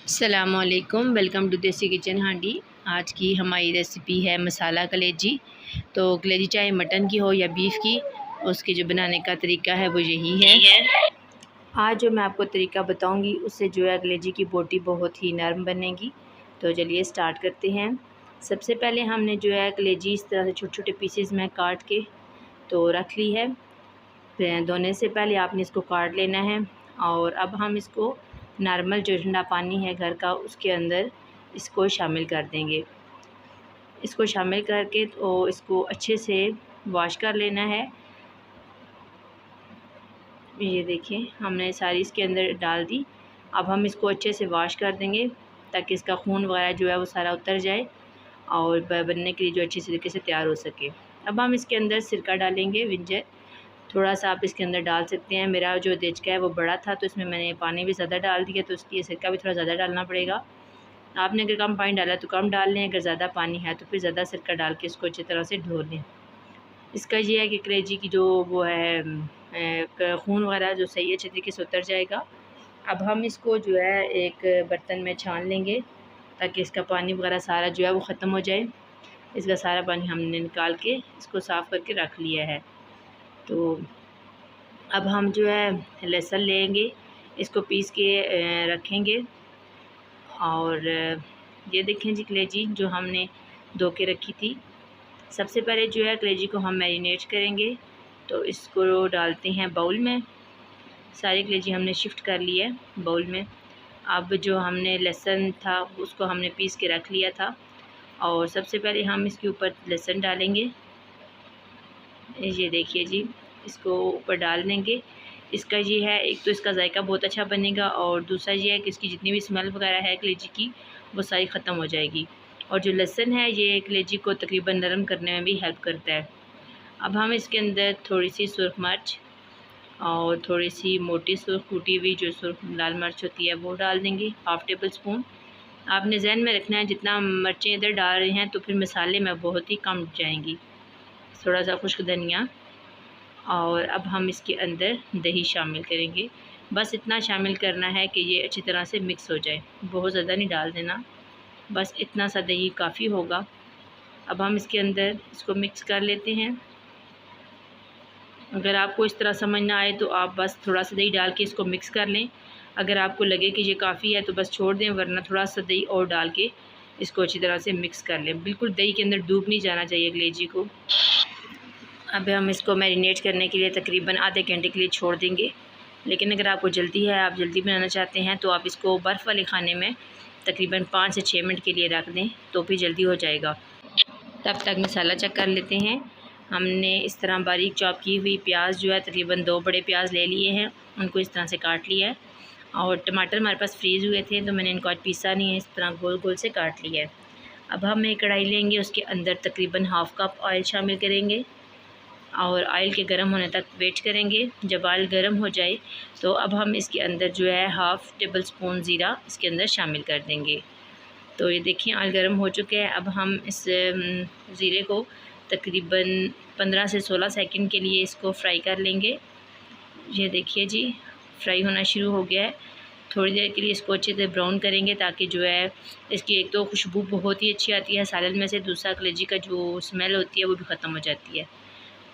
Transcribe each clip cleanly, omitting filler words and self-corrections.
अस्सलामुअलैकुम, welcome to देसी kitchen हांडी। आज की हमारी रेसिपी है मसाला कलेजी। तो कलेजी चाहे मटन की हो या बीफ की, उसके जो बनाने का तरीका है वो यही है। आज जो मैं आपको तरीका बताऊंगी उससे जो है कलेजी की बोटी बहुत ही नरम बनेगी। तो चलिए स्टार्ट करते हैं। सबसे पहले हमने जो है कलेजी इस तरह से छोटे छोटे पीसेस में काट के तो रख ली है। फिर धोने से पहले आपने इसको काट लेना है। और अब हम इसको नॉर्मल जो ठंडा पानी है घर का उसके अंदर इसको शामिल कर देंगे। इसको शामिल करके तो इसको अच्छे से वॉश कर लेना है। ये देखिए हमने सारी इसके अंदर डाल दी। अब हम इसको अच्छे से वॉश कर देंगे ताकि इसका खून वगैरह जो है वो सारा उतर जाए और बनने के लिए जो अच्छी तरीके से तैयार हो सके। अब हम इसके अंदर सिरका डालेंगे, विंजर थोड़ा सा आप इसके अंदर डाल सकते हैं। मेरा जो देचका है वो बड़ा था तो इसमें मैंने पानी भी ज़्यादा डाल दिया, तो उसकी सिरका भी थोड़ा ज़्यादा डालना पड़ेगा। आपने अगर कम पानी डाला तो कम डाल लें, अगर ज़्यादा पानी है तो फिर ज़्यादा सिरका डाल के इसको अच्छी तरह से धो लें। इसका ये है कि कलेजी की जो वो है खून वगैरह जो सही अच्छे तरीके से उतर जाएगा। अब हम इसको जो है एक बर्तन में छान लेंगे ताकि इसका पानी वगैरह सारा जो है वो ख़त्म हो जाए। इसका सारा पानी हमने निकाल के इसको साफ़ करके रख लिया है। तो अब हम जो है लहसुन लेंगे, इसको पीस के रखेंगे। और ये देखें जी कलेजी जो हमने धो के रखी थी। सबसे पहले जो है कलेजी को हम मैरिनेट करेंगे। तो इसको डालते हैं बाउल में। सारी कलेजी हमने शिफ्ट कर ली है बाउल में। अब जो हमने लहसुन था उसको हमने पीस के रख लिया था और सबसे पहले हम इसके ऊपर लहसुन डालेंगे। ये देखिए जी, इसको ऊपर डाल देंगे। इसका ये है, एक तो इसका जायका बहुत अच्छा बनेगा और दूसरा ये है कि इसकी जितनी भी स्मेल वगैरह है कलेजी की वो सारी ख़त्म हो जाएगी। और जो लहसुन है ये कलेजी को तकरीबन नरम करने में भी हेल्प करता है। अब हम इसके अंदर थोड़ी सी सुरख मिर्च और थोड़ी सी मोटी सुरख कूटी हुई जो सुरख लाल मिर्च होती है वो डाल देंगे, हाफ़ टेबल स्पून। आपने जहन में रखना है जितना मिर्चें इधर डाल रहे हैं तो फिर मसाले में बहुत ही कम जाएंगी। थोड़ा सा खुश्क धनिया। और अब हम इसके अंदर दही शामिल करेंगे। बस इतना शामिल करना है कि ये अच्छी तरह से मिक्स हो जाए, बहुत ज़्यादा नहीं डाल देना, बस इतना सा दही काफ़ी होगा। अब हम इसके अंदर इसको मिक्स कर लेते हैं। अगर आपको इस तरह समझ ना आए तो आप बस थोड़ा सा दही डाल के इसको मिक्स कर लें। अगर आपको लगे कि ये काफ़ी है तो बस छोड़ दें, वरना थोड़ा सा दही और डाल के इसको अच्छी तरह से मिक्स कर लें। बिल्कुल दही के अंदर डूब नहीं जाना चाहिए कलेजी को। अब हम इसको मैरिनेट करने के लिए तकरीबन आधे घंटे के लिए छोड़ देंगे। लेकिन अगर आपको जल्दी है, आप जल्दी बनाना चाहते हैं तो आप इसको बर्फ़ वाले खाने में तकरीबन 5 से 6 मिनट के लिए रख दें तो भी जल्दी हो जाएगा। तब तक मसाला चेक कर लेते हैं। हमने इस तरह बारीक चॉप की हुई प्याज जो है तकरीबन 2 बड़े प्याज ले लिए हैं, उनको इस तरह से काट लिया है। और टमाटर हमारे पास फ्रीज़ हुए थे तो मैंने इनको आज पीसा नहीं है, इस तरह गोल गोल से काट लिया है। अब हम एक कढ़ाई लेंगे, उसके अंदर तकरीबन हाफ़ कप ऑयल शामिल करेंगे और ऑयल के गर्म होने तक वेट करेंगे। जब ऑयल गर्म हो जाए तो अब हम इसके अंदर जो है हाफ़ टेबल स्पून ज़ीरा इसके अंदर शामिल कर देंगे। तो ये देखिए ऑयल गर्म हो चुके हैं। अब हम इस ज़ीरे को तकरीबन 15 से 16 सेकंड के लिए इसको फ्राई कर लेंगे। ये देखिए जी फ्राई होना शुरू हो गया है। थोड़ी देर के लिए इसको अच्छे से ब्राउन करेंगे ताकि जो है इसकी एक तो खुशबू बहुत ही अच्छी आती है सालन में से, दूसरा कलेजी का जो स्मेल होती है वो भी ख़त्म हो जाती है।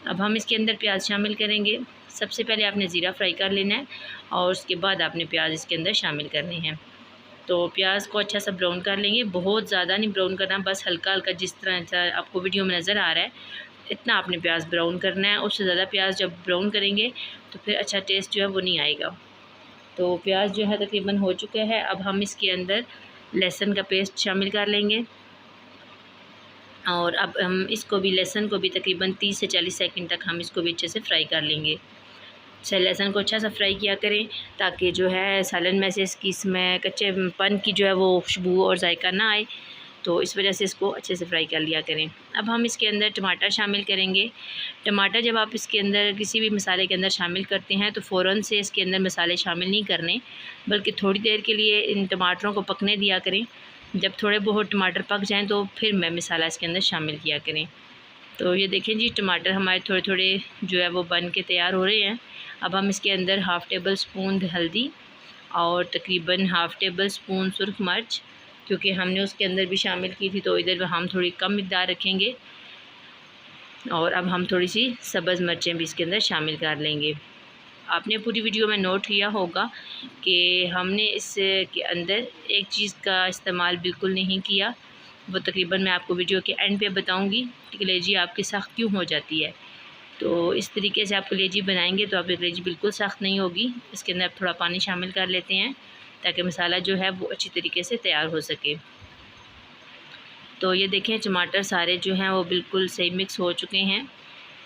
अब हम इसके अंदर प्याज शामिल करेंगे। सबसे पहले आपने ज़ीरा फ्राई कर लेना है और उसके बाद आपने प्याज इसके अंदर शामिल करने हैं। तो प्याज को अच्छा सा ब्राउन कर लेंगे, बहुत ज़्यादा नहीं ब्राउन करना, बस हल्का हल्का जिस तरह आपको वीडियो में नज़र आ रहा है इतना आपने प्याज ब्राउन करना है। उससे ज़्यादा प्याज जब ब्राउन करेंगे तो फिर अच्छा टेस्ट जो है वो नहीं आएगा। तो प्याज जो है तकरीबन हो चुका है। अब हम इसके अंदर लहसुन का पेस्ट शामिल कर लेंगे और अब हम इसको भी लहसुन को भी तकरीबन 30 से 40 सेकंड तक हम इसको भी अच्छे से फ्राई कर लेंगे। लहसुन को अच्छा सा फ्राई किया करें ताकि जो है सालन में से इसकी इसमें कच्चेपन की जो है वो खुशबू और जायका ना आए, तो इस वजह से इसको अच्छे से फ्राई कर लिया करें। अब हम इसके अंदर टमाटर शामिल करेंगे। टमाटर जब आप इसके अंदर किसी भी मसाले के अंदर शामिल करते हैं तो फ़ौरन से इसके अंदर मसाले शामिल नहीं करने, बल्कि थोड़ी देर के लिए इन टमाटरों को पकने दिया करें। जब थोड़े बहुत टमाटर पक जाएँ तो फिर मैं मसाला इसके अंदर शामिल किया करें। तो ये देखें जी टमाटर हमारे थोड़े थोड़े जो है वो बन के तैयार हो रहे हैं। अब हम इसके अंदर हाफ़ टेबल स्पून हल्दी और तकरीबन हाफ़ टेबल स्पून सुरख मिर्च, क्योंकि हमने उसके अंदर भी शामिल की थी तो इधर हम थोड़ी कम मिक़दार रखेंगे। और अब हम थोड़ी सी सब्ज़ मिर्चें भी इसके अंदर शामिल कर लेंगे। आपने पूरी वीडियो में नोट किया होगा कि हमने इसके अंदर एक चीज़ का इस्तेमाल बिल्कुल नहीं किया, वो तकरीबन मैं आपको वीडियो के एंड पे बताऊंगी कि कलेजी आपकी सख्त क्यों हो जाती है। तो इस तरीके से आप कलेजी बनाएंगे तो आपकी कलेजी बिल्कुल सख्त नहीं होगी। इसके अंदर आप थोड़ा पानी शामिल कर लेते हैं ताकि मसाला जो है वो अच्छी तरीके से तैयार हो सके। तो ये देखें टमाटर सारे जो हैं वो बिल्कुल सही मिक्स हो चुके हैं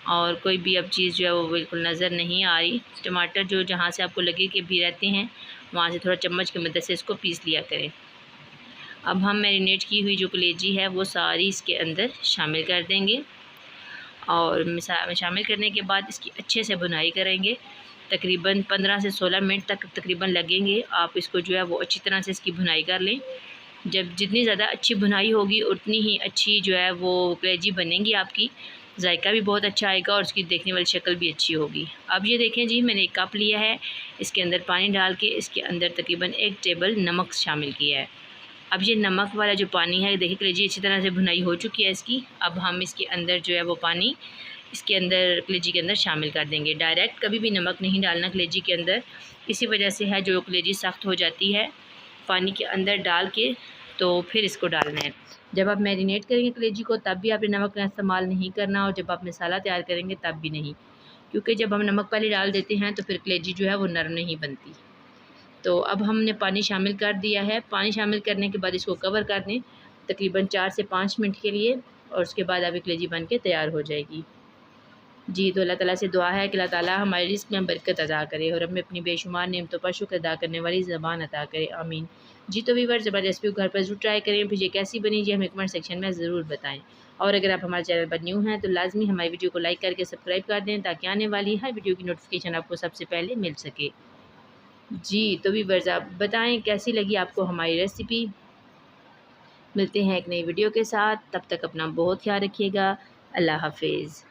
और कोई भी अब चीज़ जो है वो बिल्कुल नज़र नहीं आ रही। टमाटर जो जहाँ से आपको लगे कि भी रहते हैं वहाँ से थोड़ा चम्मच की मदद से इसको पीस लिया करें। अब हम मैरिनेट की हुई जो कलेजी है वो सारी इसके अंदर शामिल कर देंगे और शामिल करने के बाद इसकी अच्छे से भुनाई करेंगे। तकरीबन 15 से 16 मिनट तक तकरीबन लगेंगे। आप इसको जो है वो अच्छी तरह से इसकी भुनाई कर लें। जब जितनी ज़्यादा अच्छी भुनाई होगी उतनी ही अच्छी जो है वो कलेजी बनेगी आपकी, जायका भी बहुत अच्छा आएगा और उसकी देखने वाली शक्ल भी अच्छी होगी। अब ये देखें जी, मैंने एक कप लिया है, इसके अंदर पानी डाल के इसके अंदर तकरीबन 1 टेबल नमक शामिल किया है। अब ये नमक वाला जो पानी है, देखिए कलेजी अच्छी तरह से भुनाई हो चुकी है इसकी। अब हम इसके अंदर जो है वो पानी इसके अंदर कलेजी के अंदर शामिल कर देंगे। डायरेक्ट कभी भी नमक नहीं डालना कलेजी के अंदर, इसी वजह से है जो कलेजी सख्त हो जाती है। पानी के अंदर डाल के तो फिर इसको डालना है। जब आप मैरिनेट करेंगे कलेजी को तब भी आपने नमक का इस्तेमाल नहीं करना और जब आप मसाला तैयार करेंगे तब भी नहीं, क्योंकि जब हम नमक पहले डाल देते हैं तो फिर कलेजी जो है वो नरम नहीं बनती। तो अब हमने पानी शामिल कर दिया है। पानी शामिल करने के बाद इसको कवर कर दें तकरीबन 4 से 5 मिनट के लिए और उसके बाद अभी कलेजी बन के तैयार हो जाएगी। जी, तो अल्लाह ताला से दुआ है कि अल्लाह ताला हमारे रिज़्क़ में बरकत अता करे और हमें अपनी बेशुमार नेमतों पर शुक्र अदा करने वाली ज़बान अता करे, आमीन। जी, तो व्यूअर्स जब रेसिपी को घर पर ज़रूर ट्राई करें, फिर ये कैसी बनी जी हमें कमेंट सेक्शन में ज़रूर बताएं। और अगर आप हमारे चैनल पर न्यू हैं तो लाजमी हमारी वीडियो को लाइक करके सब्सक्राइब कर दें ताकि आने वाली हर वीडियो की नोटिफिकेशन आपको सबसे पहले मिल सके। जी, तो व्यूअर्स आप बताएँ कैसी लगी आपको हमारी रेसिपी। मिलते हैं एक नई वीडियो के साथ, तब तक अपना बहुत ख्याल रखिएगा। अल्लाह हाफिज़।